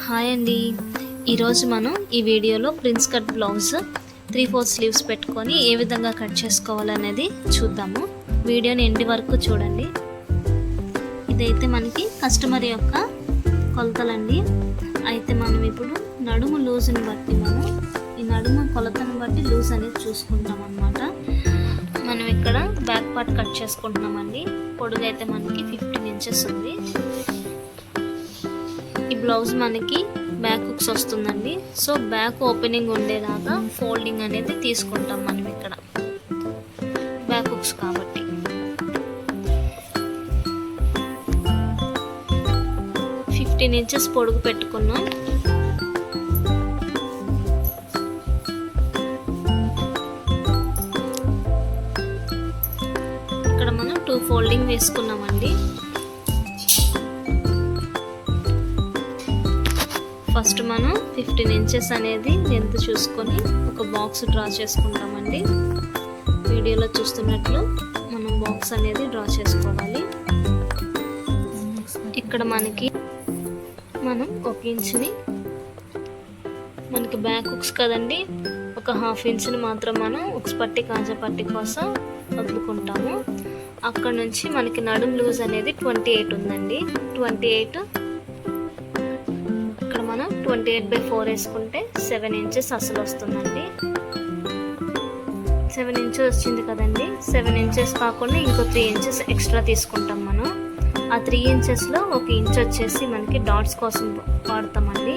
Hi అండి, ఈరోజు మనం ఈ వీడియోలో ప్రిన్స్ కట్ బ్లౌజ్ 3/4 స్లీవ్స్ పెట్టుకొని ఏ విధంగా కట్ చేసుకోవాలనేది చూద్దాము. వీడియోని ఎండ్ వరకు చూడండి. ఇదైతే మనకి కస్టమర్ యొక్క కొలతలండి. అయితే మనం ఇప్పుడు నడుము లూజ్ని బట్టి ఈ నడుము కొలతను బట్టి లూజ్ అనేది చూసుకుంటాం అన్నమాట. మనం ఇక్కడ బ్యాక్ పార్ట్ కట్ చేసుకుంటున్నామండి. పొడుగు అయితే మనకి 15 ఇంచెస్ ఉంది. ఈ బ్లౌజ్ మనకి బ్యాక్ హుక్స్ వస్తుందండి. సో బ్యాక్ ఓపెనింగ్ ఉండేలాగా ఫోల్డింగ్ అనేది తీసుకుంటాం మనం ఇక్కడ బ్యాక్ హుక్స్ కాబట్టి. ఇంచెస్ పొడుగు పెట్టుకున్నాం. ఇక్కడ మనం 2 ఫోల్డింగ్ వేసుకున్నామండి. ఫస్ట్ మనం 15 ఇంచెస్ అనేది లెంత్ చూసుకొని ఒక బాక్స్ డ్రా చేసుకుంటామండి. వీడియోలో చూస్తున్నట్లు మనం బాక్స్ అనేది డ్రా చేసుకోవాలి. ఇక్కడ మనం 1 ఇంచుని మనకి బ్యాక్ హుక్స్ కదండి, ఒక 1/2 ఇంచుని మాత్రం మనం హుక్స్ పట్టి కాజా పట్టి కోసం వదులుకుంటాము. అక్కడ నుంచి మనకి నడుం లూజ్ అనేది 28 ఉందండి. 28/4 వేసుకుంటే 7 ఇంచెస్ అసలు వస్తుందండి. 7 ఇంచెస్ వచ్చింది కదండి. 7 ఇంచెస్ కాకుండా ఇంకో 3 ఇంచెస్ ఎక్స్ట్రా తీసుకుంటాం మనం. ఆ 3 ఇంచెస్లో 1 ఇంచ్ వచ్చేసి మనకి డాట్స్ కోసం వాడతామండి.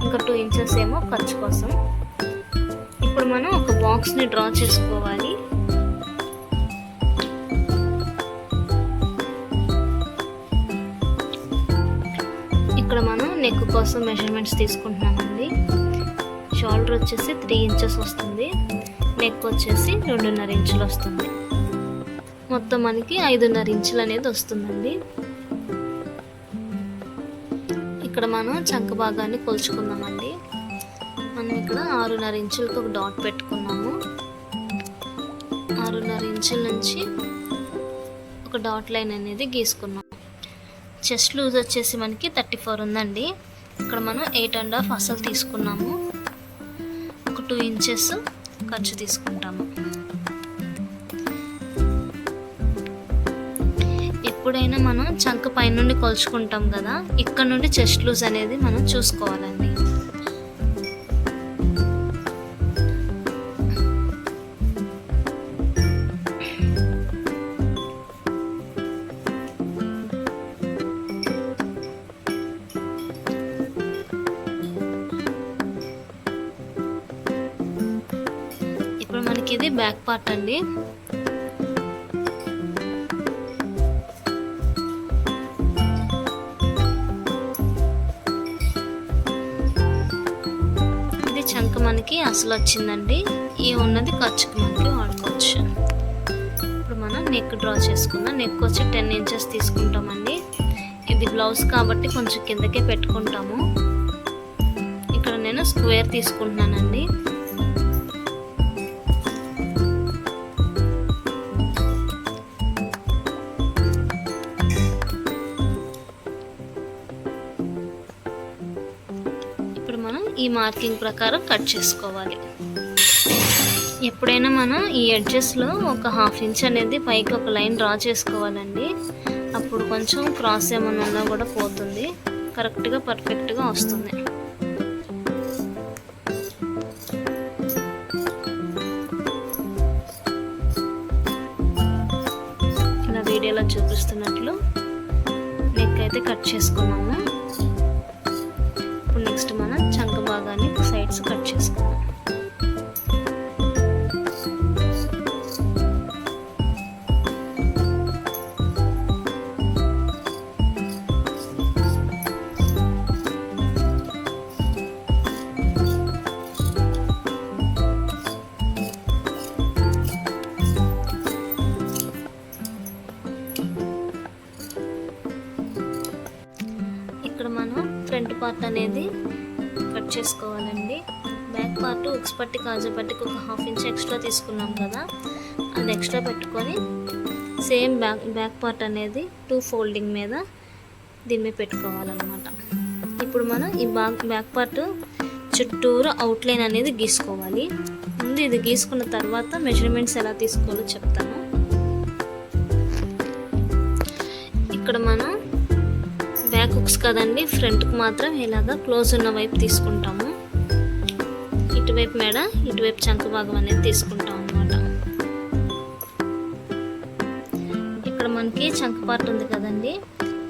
ఇంకా 2 ఇంచెస్ ఏమో ఖర్చు కోసం. ఇప్పుడు మనం ఒక బాక్స్ని డ్రా చేసుకోవాలి. ఇక్కడ మనం నెక్ కోసం మెజర్మెంట్స్ తీసుకుంటున్నామండి. షోల్డర్ వచ్చేసి 3 ఇంచెస్ వస్తుంది. నెక్ వచ్చేసి 2.5 ఇంచులు వస్తుంది. మొత్తం మనకి 5.5 ఇంచులు అనేది వస్తుందండి. ఇక్కడ మనం చంక భాగాన్ని కొలుచుకుందామండి. మనం ఇక్కడ 6.5 ఇంచులకి ఒక డాట్ పెట్టుకున్నాము. 6.5 ఇంచుల నుంచి ఒక డాట్ లైన్ అనేది గీసుకున్నాం. చెస్ట్ లూజ్ వచ్చేసి మనకి 34 ఉందండి. ఇక్కడ మనం 8.5 అసలు తీసుకున్నాము. ఒక 2 ఇంచెస్ ఖర్చు తీసుకుంటాము. ఎప్పుడైనా మనం చంక పై నుండి కొలుచుకుంటాం కదా, ఇక్కడ నుండి చెస్ట్ లూజ్ అనేది మనం చూసుకోవాలండి. ఇప్పుడు మనకి ఇది బ్యాక్ పార్ట్ అండి. ఇది చంక మనకి అసలు వచ్చిందండి. ఈ ఉన్నది ఖర్చుకి మనకి వాడుకోవచ్చు. ఇప్పుడు మనం నెక్ డ్రా చేసుకుందాం. నెక్ వచ్చి 10 ఇంచెస్ తీసుకుంటామండి. ఇది బ్లౌజ్ కాబట్టి కొంచెం కిందకే పెట్టుకుంటాము. ఇక్కడ నేను స్క్వేర్ తీసుకుంటున్నానండి. ఈ మార్కింగ్ ప్రకారం కట్ చేసుకోవాలి. ఎప్పుడైనా మనం ఈ ఎడ్జెస్లో ఒక 1/2 ఇంచ్ అనేది పైకి ఒక లైన్ డ్రా చేసుకోవాలండి. అప్పుడు కొంచెం క్రాస్ ఏమన్నా ఉన్నా కూడా పోతుంది, కరెక్ట్గా పర్ఫెక్ట్గా వస్తుంది. ఇలా వీడియోలో చూపిస్తున్నట్లు నెక్ అయితే కట్ చేసుకున్నాము. నెక్స్ట్ మనం చంక భాగాన్ని సైడ్స్ కట్ చేసుకుందాం. ఇక్కడ మనం ఫ్రంట్ పార్ట్ అనేది కట్ చేసుకోవాలండి. బ్యాక్ పార్ట్ హుక్స్ పట్టి కాజా పట్టికి ఒక 1/2 ఇంచ్ ఎక్స్ట్రా తీసుకున్నాం కదా, అది ఎక్స్ట్రా పెట్టుకొని సేమ్ బ్యాక్ పార్ట్ అనేది 2 ఫోల్డింగ్ మీద దీన్ని పెట్టుకోవాలన్నమాట. ఇప్పుడు మనం ఈ బ్యాక్ పార్ట్ చుట్టూరు అవుట్లైన్ అనేది గీసుకోవాలి. ముందు ఇది గీసుకున్న తర్వాత మెజర్మెంట్స్ ఎలా తీసుకోవాలో చెప్తాను. ఇక్కడ మనం బ్యాక్ హుక్స్ కదండి, ఫ్రంట్కి మాత్రం ఇలాగా క్లోజ్ ఉన్న వైపు తీసుకుంటాము. ఇటువైపు మెడ, ఇటువైపు చంక భాగం అనేది తీసుకుంటాం అన్నమాట. ఇక్కడ మనకి చంక పార్ట్ ఉంది కదండి,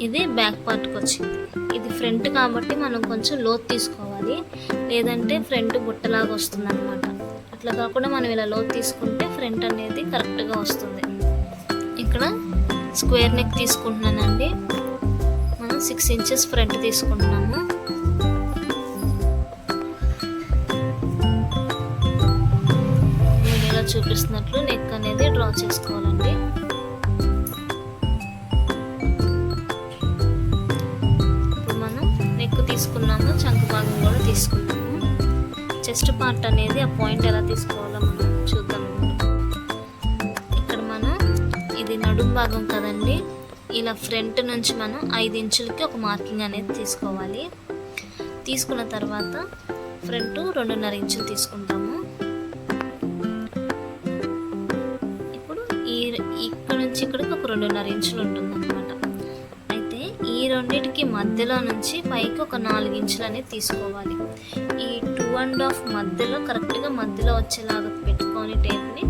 ఇది బ్యాక్ పార్ట్కి వచ్చింది. ఇది ఫ్రంట్ కాబట్టి మనం కొంచెం లోతు తీసుకోవాలి, లేదంటే ఫ్రంట్ బుట్టలాగా వస్తుంది అనమాట. అట్లా కాకుండా మనం ఇలా లోతు తీసుకుంటే ఫ్రంట్ అనేది కరెక్ట్గా వస్తుంది. ఇక్కడ స్క్వేర్ నెక్ తీసుకుంటున్నానండి. మనం 6 ఇంచెస్ ఫ్రంట్ తీసుకుంటున్నాము. నేను ఇలా చూపిస్తున్నట్లు నెక్ అనేది డ్రా చేసుకోవాలండి. ఇప్పుడు మనం నెక్ తీసుకున్నాము, చంక భాగం కూడా తీసుకున్నాము. చెస్ట్ పార్ట్ అనేది ఆ పాయింట్ ఎలా తీసుకోవాలో మనం చూద్దాం. ఇక్కడ మనం ఇది నడుం భాగం కదండి, ఇలా ఫ్రంట్ నుంచి మనం 5 ఇంచులకి ఒక మార్కింగ్ అనేది తీసుకోవాలి. తీసుకున్న తర్వాత ఫ్రంట్ 2.5 ఇంచులు తీసుకుంటాము. ఇప్పుడు ఇక్కడ నుంచి ఇక్కడికి ఒక 2.5 ఇంచులు ఉంటుంది అనమాట. అయితే ఈ రెండింటికి మధ్యలో నుంచి పైకి ఒక 4 ఇంచులు అనేది తీసుకోవాలి. ఈ 2.5 మధ్యలో కరెక్ట్గా మధ్యలో వచ్చేలాగా పెట్టుకొని టేప్ని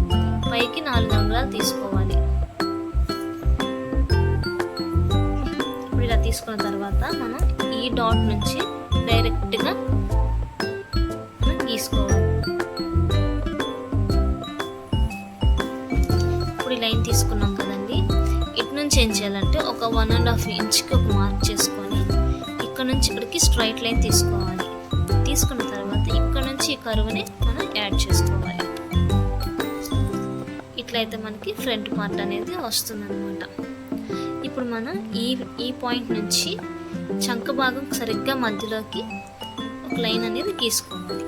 పైకి 4 అంగుళాలు తీసుకోవాలి. ఇప్పుడు ఇలా తీసుకున్న తర్వాత మనం ఈ డాట్ నుంచి డైరెక్ట్గా మనం గీసుకోవాలి. ఇప్పుడు ఈ లైన్ తీసుకున్నాం కదండి, ఇటు నుంచి ఏం చేయాలంటే ఒక 1.5 ఇంచ్కి ఒక మార్క్ చేసుకొని ఇక్కడ నుంచి ఇక్కడికి స్ట్రైట్ లైన్ తీసుకోవాలి. తీసుకున్న తర్వాత ఇక్కడ నుంచి ఈ కర్వ్ని మనం యాడ్ చేసుకోవాలి. ఇట్లయితే మనకి ఫ్రంట్ పార్ట్ అనేది వస్తుందన్నమాట. ఇప్పుడు మనం ఈ పాయింట్ నుంచి చంక భాగం సరిగ్గా మధ్యలోకి ఒక లైన్ అనేది గీసుకోవాలి.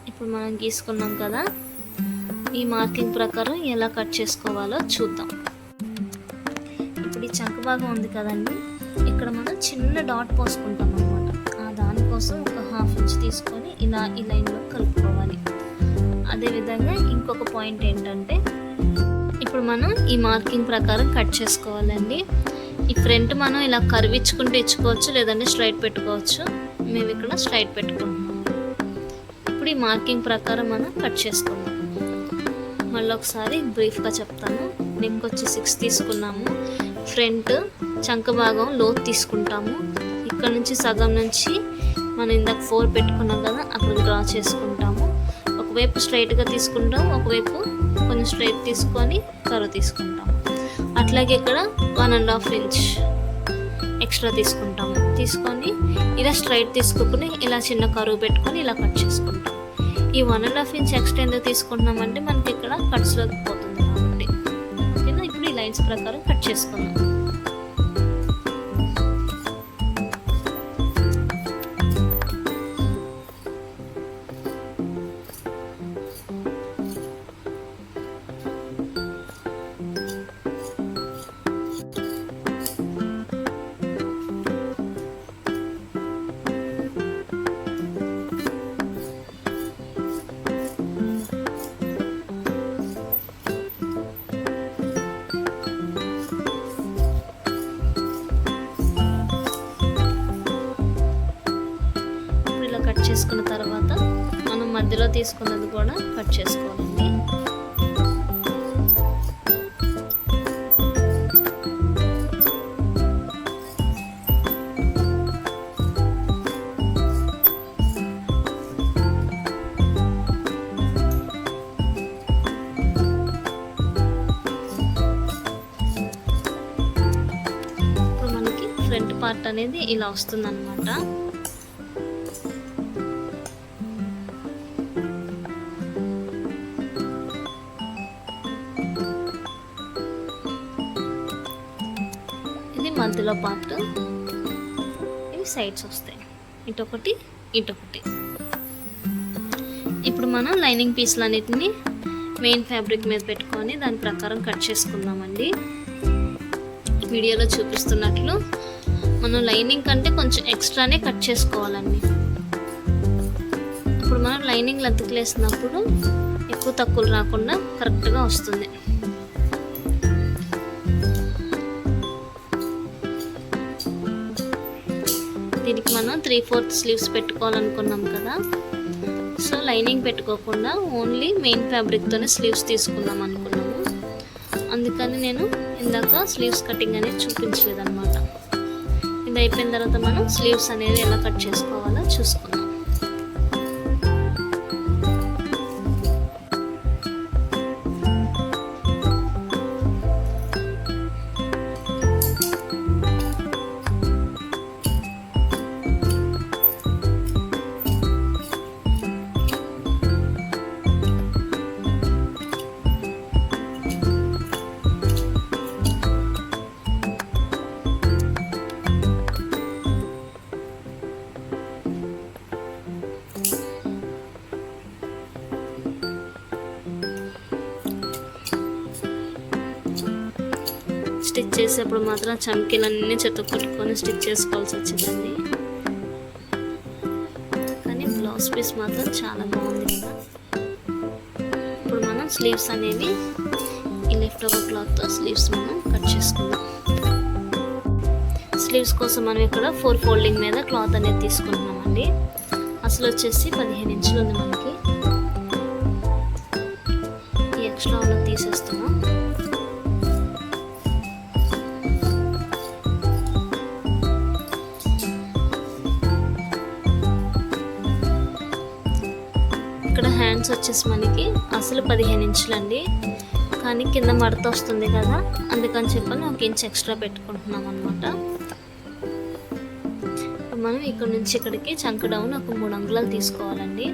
ఇప్పుడు మనం గీసుకున్నాం కదా, ఈ మార్కింగ్ ప్రకారం ఎలా కట్ చేసుకోవాలో చూద్దాం. ఇప్పుడు ఈ చంక భాగం ఉంది కదండి, ఇక్కడ మనం చిన్న డాట్ పోసుకుంటాం అన్నమాట. దానికోసం ఒక 1/2 ఇంచ్ తీసుకొని ఇలా ఈ లైన్లో కలుపుకోవాలి. అదేవిధంగా ఇంకొక పాయింట్ ఏంటంటే, ఇప్పుడు మనం ఈ మార్కింగ్ ప్రకారం కట్ చేసుకోవాలండి. ఈ ఫ్రంట్ మనం ఇలా కర్వ్ ఇచ్చుకుంటూ ఇచ్చుకోవచ్చు, లేదంటే స్ట్రైట్ పెట్టుకోవచ్చు. మేము ఇక్కడ స్ట్రైట్ పెట్టుకుంటున్నాము. ఇప్పుడు ఈ మార్కింగ్ ప్రకారం మనం కట్ చేసుకుందాం. మళ్ళీ ఒకసారి బ్రీఫ్గా చెప్తాను. నెక్ వచ్చి 6 తీసుకున్నాము. ఫ్రంట్ చంక భాగం లోతు తీసుకుంటాము. ఇక్కడ నుంచి సగం నుంచి మనం ఇందాక 4 పెట్టుకున్నాం కదా, అక్కడ డ్రా చేసుకుంటాము. ఒకవైపు స్ట్రైట్గా తీసుకుంటాం, ఒకవైపు కొంచెం స్ట్రైట్ తీసుకొని కర్వ్ తీసుకుంటాము. అట్లాగే ఇక్కడ 1.5 ఇంచ్ ఎక్స్ట్రా తీసుకుంటాము. తీసుకొని ఇలా స్ట్రైట్ తీసుకోకుండా ఇలా చిన్న కర్వ్ పెట్టుకొని ఇలా కట్ చేసుకుంటాం. ఈ 1.5 ఇంచ్ ఎక్స్ట్రా ఎందుకు తీసుకుంటున్నామంటే మనకి ఇక్కడ కట్స్లోకి పోతుంది కాబట్టి. ఓకేనా, ఇప్పుడు ఈ లైన్స్ ప్రకారం కట్ చేసుకుందాం. కట్ చేసుకున్న తర్వాత మనం మధ్యలో తీసుకున్నది కూడా కట్ చేసుకోవాలండి. ఇప్పుడు మనకి ఫ్రంట్ పార్ట్ అనేది ఇలా వస్తుందన్నమాట. మధ్యలో పార్ట్, ఇవి సైడ్స్ వస్తాయి, ఇటొకటి ఇటొకటి. ఇప్పుడు మనం లైనింగ్ పీస్లన్నిటిని మెయిన్ ఫ్యాబ్రిక్ మీద పెట్టుకొని దాని ప్రకారం కట్ చేసుకుందామండి. వీడియోలో చూపిస్తున్నట్లు మనం లైనింగ్ కంటే కొంచెం ఎక్స్ట్రానే కట్ చేసుకోవాలండి. ఇప్పుడు మనం లైనింగ్ లెంత్కి వేసినప్పుడు ఎక్కువ తక్కువలు రాకుండా కరెక్ట్గా వస్తుంది. దీనికి మనం 3/4 స్లీవ్స్ పెట్టుకోవాలనుకున్నాం కదా, సో లైనింగ్ పెట్టుకోకుండా ఓన్లీ మెయిన్ ఫ్యాబ్రిక్తోనే స్లీవ్స్ తీసుకుందాం అనుకున్నాము. అందుకని నేను ఇందాక స్లీవ్స్ కటింగ్ అనేది చూపించలేదు అనమాట. ఇది అయిపోయిన తర్వాత మనం స్లీవ్స్ అనేది ఎలా కట్ చేసుకోవాలో చూసుకుందాం. స్టిచ్ చేసేప్పుడు మాత్రం చమ్కీలన్నీ చెతుక్కొట్టుకొని స్టిచ్ చేసుకోవాల్సి వచ్చిందండి. కానీ బ్లౌజ్ పీస్ మాత్రం చాలా బాగుంది కదా. ఇప్పుడు మనం స్లీవ్స్ అనేవి ఈ లెఫ్ట్ ఓవర్ క్లాత్తో స్లీవ్స్ మనం కట్ చేసుకుందాం. స్లీవ్స్ కోసం మనం ఇక్కడ 4 ఫోల్డింగ్ మీద క్లాత్ అనేది తీసుకుంటున్నామండి. అసలు వచ్చేసి 15 ఇంచులు ఉంది మనకి. ఈ ఎక్స్ట్రా ఉన్నది తీసేస్తున్నాం. ఇక్కడ హ్యాండ్స్ వచ్చేసి మనకి అసలు 15 ఇంచులండి, కానీ కింద మడత వస్తుంది కదా, అందుకని చెప్పని 1 ఇంచ్ ఎక్స్ట్రా పెట్టుకుంటున్నాం అనమాట. మనం ఇక్కడ నుంచి ఇక్కడికి చంక డౌన్ ఒక 3 అంగుళాలు తీసుకోవాలండి.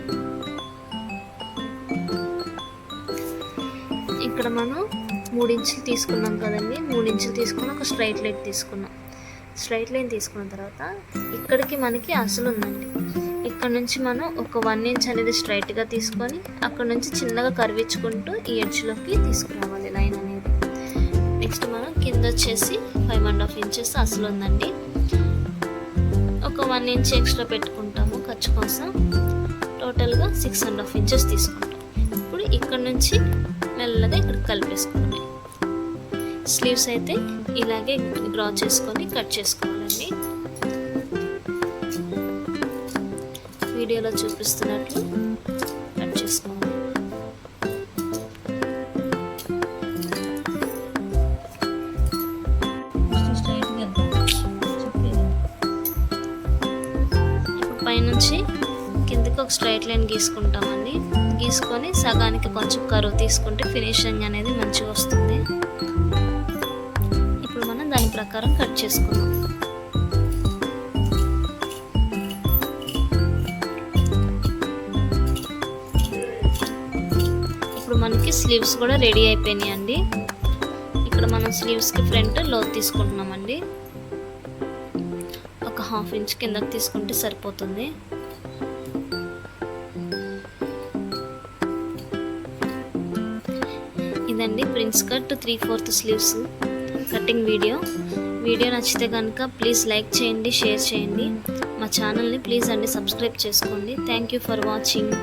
ఇక్కడ మనం 3 ఇంచులు తీసుకున్నాం కదండి, 3 ఇంచులు తీసుకుని ఒక స్ట్రైట్ లైన్ తీసుకున్నాం. స్ట్రైట్ లైన్ తీసుకున్న తర్వాత ఇక్కడికి మనకి అసలు ఉందండి. ఇక్కడ నుంచి మనం ఒక 1 ఇంచ్ అనేది స్ట్రైట్గా తీసుకొని అక్కడ నుంచి చిన్నగా కర్వించుకుంటూ ఈ ఎడ్జ్లోకి తీసుకురావాలి లైన్ అనేది. నెక్స్ట్ మనం కింద వచ్చేసి 5.5 ఇంచెస్ అసలు ఉందండి. ఒక 1 ఇంచ్ ఎక్స్ట్రా పెట్టుకుంటాము ఖర్చు కోసం. టోటల్గా 6.5 ఇంచెస్ తీసుకుంటాం. ఇప్పుడు ఇక్కడ నుంచి మెల్లగా ఇక్కడ కలిపేసుకోవాలి. స్లీవ్స్ అయితే ఇలాగే డ్రా చేసుకొని కట్ చేసుకోవాలండి. వీడియోలో చూపిస్తున్నట్లు కట్ చేసుకోవాలి. ఇప్పుడు పైనుంచి కిందకి ఒక స్ట్రైట్ లైన్ గీసుకుంటామండి. గీసుకొని సగానికి కొంచెం కరువు తీసుకుంటే ఫినిషింగ్ అనేది మంచిగా వస్తుంది. ఇప్పుడు మనం దాని ప్రకారం కట్ చేసుకుందాం. మనకి స్లీవ్స్ కూడా రెడీ అయిపోయినాయి అండి. ఇక్కడ మనం స్లీవ్స్కి ఫ్రంట్ లోతు తీసుకుంటున్నామండి. ఒక 1/2 ఇంచ్ కిందకి తీసుకుంటే సరిపోతుంది. ఇదండి prince cut 3/4 sleeves cutting video నచ్చితే కనుక ప్లీజ్ లైక్ చేయండి, షేర్ చేయండి. మా ఛానల్ని ప్లీజ్ అండి సబ్స్క్రైబ్ చేసుకోండి. Thank you for watching.